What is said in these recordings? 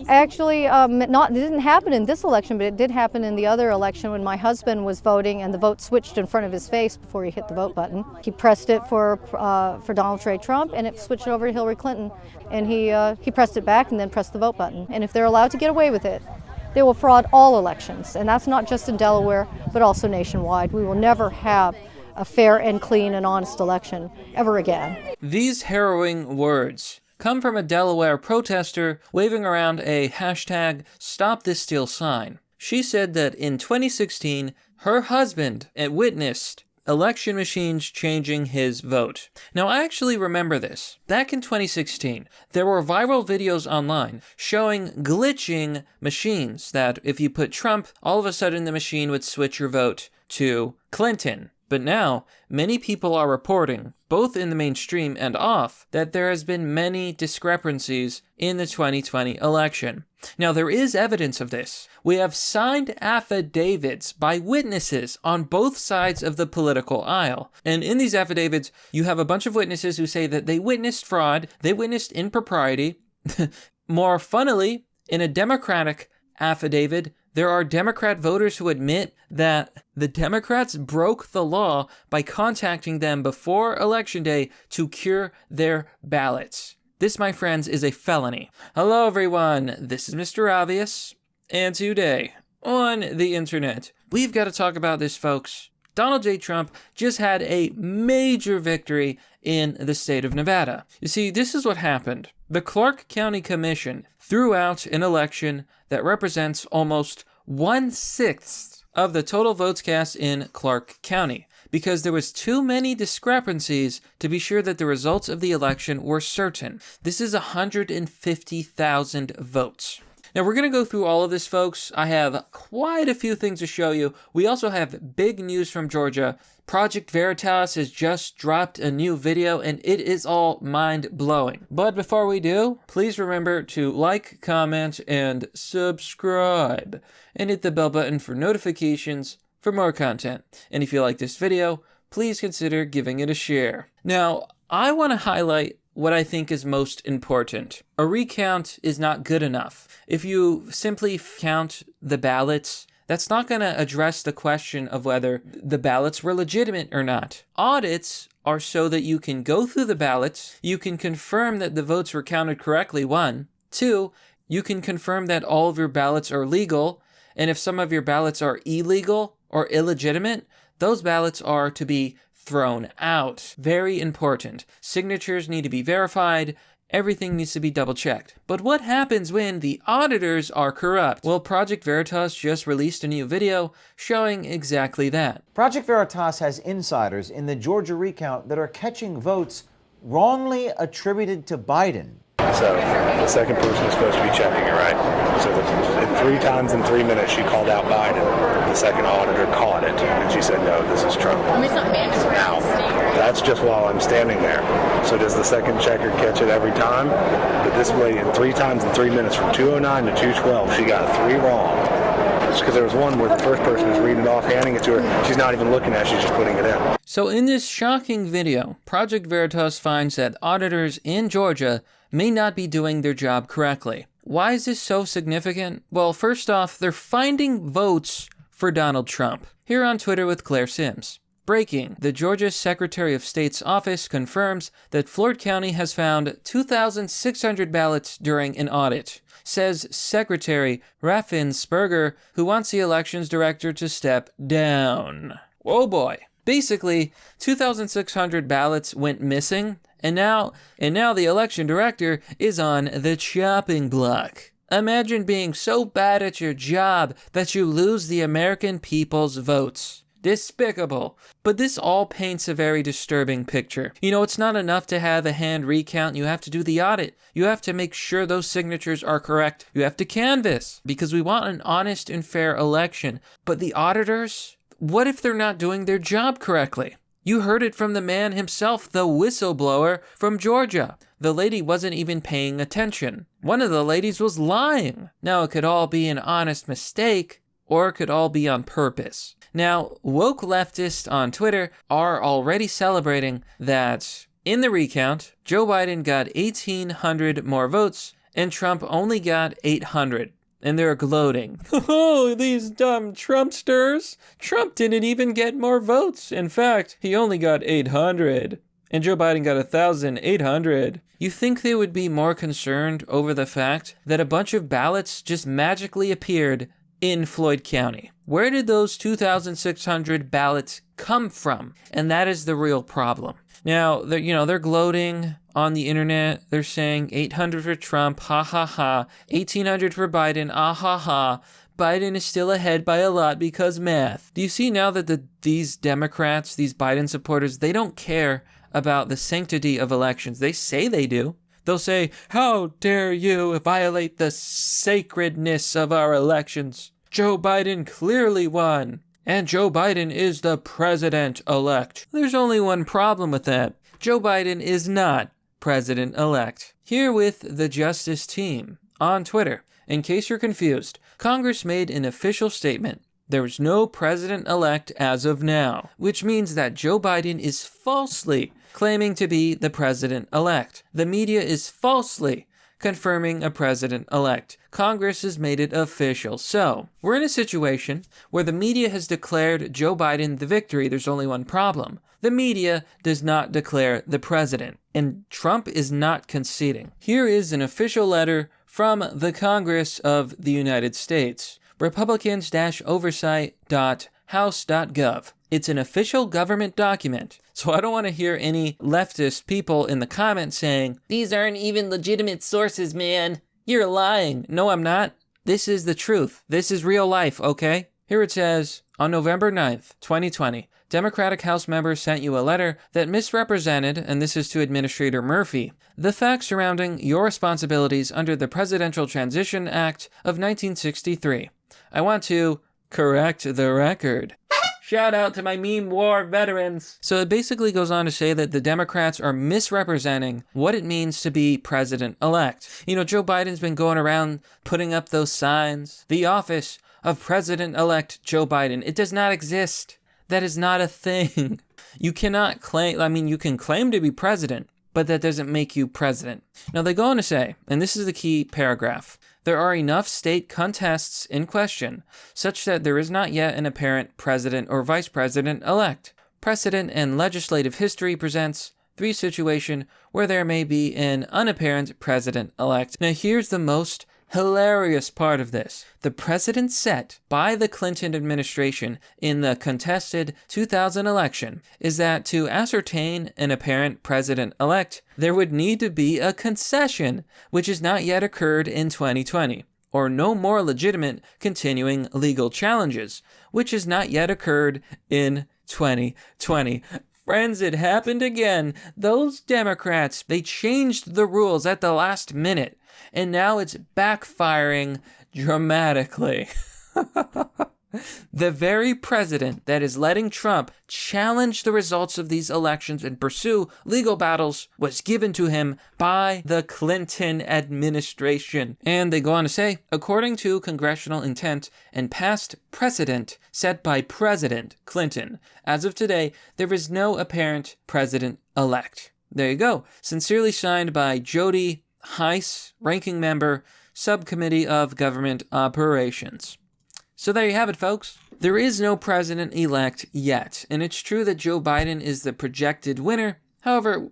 Actually, it didn't happen in this election, but it did happen in the other election when my husband was voting and the vote switched in front of his face before he hit the vote button. He pressed it for Donald J. Trump, and it switched over to Hillary Clinton. And he pressed it back and then pressed the vote button. And if they're allowed to get away with it, they will fraud all elections. And that's not just in Delaware, but also nationwide. We will never have a fair and clean and honest election ever again. These harrowing words come from a Delaware protester waving around a hashtag Stop This Steal sign. She said that in 2016, her husband witnessed election machines changing his vote. Now, I actually remember this. Back in 2016, there were viral videos online showing glitching machines that if you put Trump, all of a sudden the machine would switch your vote to Clinton. But now, many people are reporting, both in the mainstream and off, that there has been many discrepancies in the 2020 election. Now, there is evidence of this. We have signed affidavits by witnesses on both sides of the political aisle. And in these affidavits, you have a bunch of witnesses who say that they witnessed fraud, they witnessed impropriety. More funnily, in a Democratic affidavit, there are Democrat voters who admit that the Democrats broke the law by contacting them before Election Day to cure their ballots. This, my friends, is a felony. Hello, everyone. This is Mr. Obvious, and today on the internet, we've got to talk about this, folks. Donald J. Trump just had a major victory in the state of Nevada. You see, this is what happened. The Clark County Commission threw out an election that represents almost 1/6 of the total votes cast in Clark County because there was too many discrepancies to be sure that the results of the election were certain. This is 150,000 votes. Now, we're going to go through all of this, folks. I have quite a few things to show you. We also have big news from Georgia. Project Veritas has just dropped a new video, and it is all mind-blowing. But before we do, please remember to like, comment, and subscribe. And hit the bell button for notifications for more content. And if you like this video, please consider giving it a share. Now, I want to highlight what I think is most important. A recount is not good enough. If you simply count the ballots, that's not going to address the question of whether the ballots were legitimate or not. Audits are so that you can go through the ballots, you can confirm that the votes were counted correctly, 1. 2, you can confirm that all of your ballots are legal, and if some of your ballots are illegal or illegitimate, those ballots are to be thrown out. Very important. Signatures need to be verified. Everything needs to be double-checked. But what happens when the auditors are corrupt? Well, Project Veritas just released a new video showing exactly that. Project Veritas has insiders in the Georgia recount that are catching votes wrongly attributed to Biden. So the second person is supposed to be checking it, right? So in 3 times in 3 minutes, she called out Biden. The second auditor caught it, and she said, no, this is Trump. I mean, it's not mandatory. Now, that's just while I'm standing there. So does the second checker catch it every time? But this way, in 3 times in 3 minutes, from 209 to 212, she got 3 wrong. Just because there was one where the first person is reading it off, handing it to her. She's not even looking at it, she's just putting it in. So in this shocking video, Project Veritas finds that auditors in Georgia may not be doing their job correctly. Why is this so significant? Well, first off, they're finding votes for Donald Trump. Here on Twitter with Claire Sims. Breaking. The Georgia Secretary of State's office confirms that Floyd County has found 2,600 ballots during an audit. Says Secretary Raffensperger, who wants the elections director to step down. Whoa boy. Basically, 2,600 ballots went missing, and now the election director is on the chopping block. Imagine being so bad at your job that you lose the American people's votes. Despicable. But this all paints a very disturbing picture. You know, it's not enough to have a hand recount. You have to do the audit. You have to make sure those signatures are correct. You have to canvass, because we want an honest and fair election. But the auditors, what if they're not doing their job correctly? You heard it from the man himself, the whistleblower from Georgia. The lady wasn't even paying attention. One of the ladies was lying. Now, it could all be an honest mistake, or it could all be on purpose. Now, woke leftists on Twitter are already celebrating that in the recount, Joe Biden got 1,800 more votes and Trump only got 800. And they're gloating. Oh, these dumb Trumpsters. Trump didn't even get more votes. In fact, he only got 800. And Joe Biden got 1,800. You think they would be more concerned over the fact that a bunch of ballots just magically appeared in Floyd County? Where did those 2,600 ballots come from? And that is the real problem. Now, they're gloating on the internet. They're saying 800 for Trump, ha ha ha. 1,800 for Biden, ah ha ha. Biden is still ahead by a lot because math. Do you see now that these Democrats, these Biden supporters, they don't care about the sanctity of elections? They say they do. They'll say, how dare you violate the sacredness of our elections? Joe Biden clearly won. And Joe Biden is the president-elect. There's only one problem with that. Joe Biden is not president-elect. Here with the Justice team on Twitter. In case you're confused, Congress made an official statement. There is no president-elect as of now, which means that Joe Biden is falsely claiming to be the president-elect. The media is falsely confirming a president-elect. Congress has made it official. So, we're in a situation where the media has declared Joe Biden the victory. There's only one problem. The media does not declare the president, and Trump is not conceding. Here is an official letter from the Congress of the United States. Republicans-oversight.house.gov. It's an official government document. So I don't want to hear any leftist people in the comments saying, these aren't even legitimate sources, man. You're lying. No, I'm not. This is the truth. This is real life, okay? Here it says, on November 9th, 2020, Democratic House members sent you a letter that misrepresented, and this is to Administrator Murphy, the facts surrounding your responsibilities under the Presidential Transition Act of 1963. I want to correct the record. Shout out to my meme war veterans. So it basically goes on to say that the Democrats are misrepresenting what it means to be president-elect. You know, Joe Biden's been going around putting up those signs. The office of President-elect Joe Biden. It does not exist. That is not a thing. You cannot claim, you can claim to be president, but that doesn't make you president. Now they go on to say, and this is the key paragraph, there are enough state contests in question such that there is not yet an apparent president or vice president-elect. Precedent and legislative history presents 3 situations where there may be an unapparent president-elect. Now here's the most hilarious part of this. The precedent set by the Clinton administration in the contested 2000 election is that to ascertain an apparent president-elect, there would need to be a concession, which has not yet occurred in 2020, or no more legitimate continuing legal challenges, which has not yet occurred in 2020. Friends, it happened again. Those Democrats, they changed the rules at the last minute, and now it's backfiring dramatically. The very president that is letting Trump challenge the results of these elections and pursue legal battles was given to him by the Clinton administration. And they go on to say, according to congressional intent and past precedent set by President Clinton, as of today, there is no apparent president-elect. There you go. Sincerely signed by Jody Heiss, ranking member, Subcommittee of Government Operations. So there you have it, folks. There is no president-elect yet, and it's true that Joe Biden is the projected winner. However,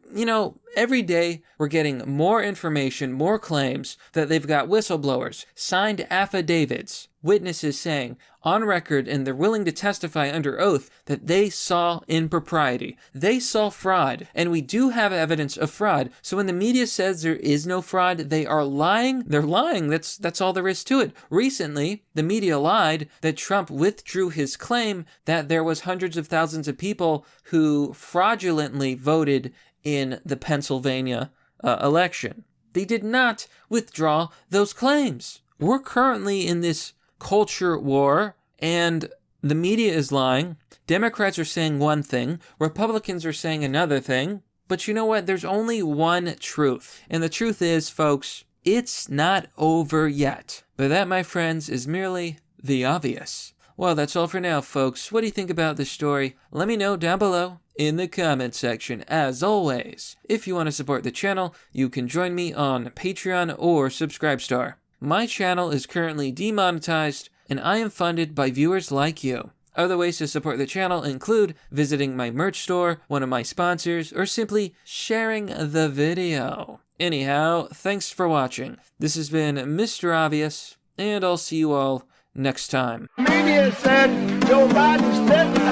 every day we're getting more information, more claims that they've got whistleblowers, signed affidavits, witnesses saying on record, and they're willing to testify under oath that they saw impropriety. They saw fraud, and we do have evidence of fraud. So when the media says there is no fraud, they are lying. They're lying. That's all there is to it. Recently, the media lied that Trump withdrew his claim that there was hundreds of thousands of people who fraudulently voted in the Pennsylvania election. They did not withdraw those claims. We're currently in this culture war, and the media is lying. Democrats are saying one thing, Republicans are saying another thing, but you know what? There's only one truth. And the truth is, folks, it's not over yet. But that, my friends, is merely the obvious. Well, that's all for now, folks. What do you think about this story? Let me know down below in the comment section. As always, if you want to support the channel, you can join me on Patreon or Subscribestar. My channel is currently demonetized, and I am funded by viewers like you. Other ways to support the channel include visiting my merch store, one of my sponsors, or simply sharing the video. Anyhow, thanks for watching. This has been Mr. Obvious, and I'll see you all next time. Media said Joe Biden's dead.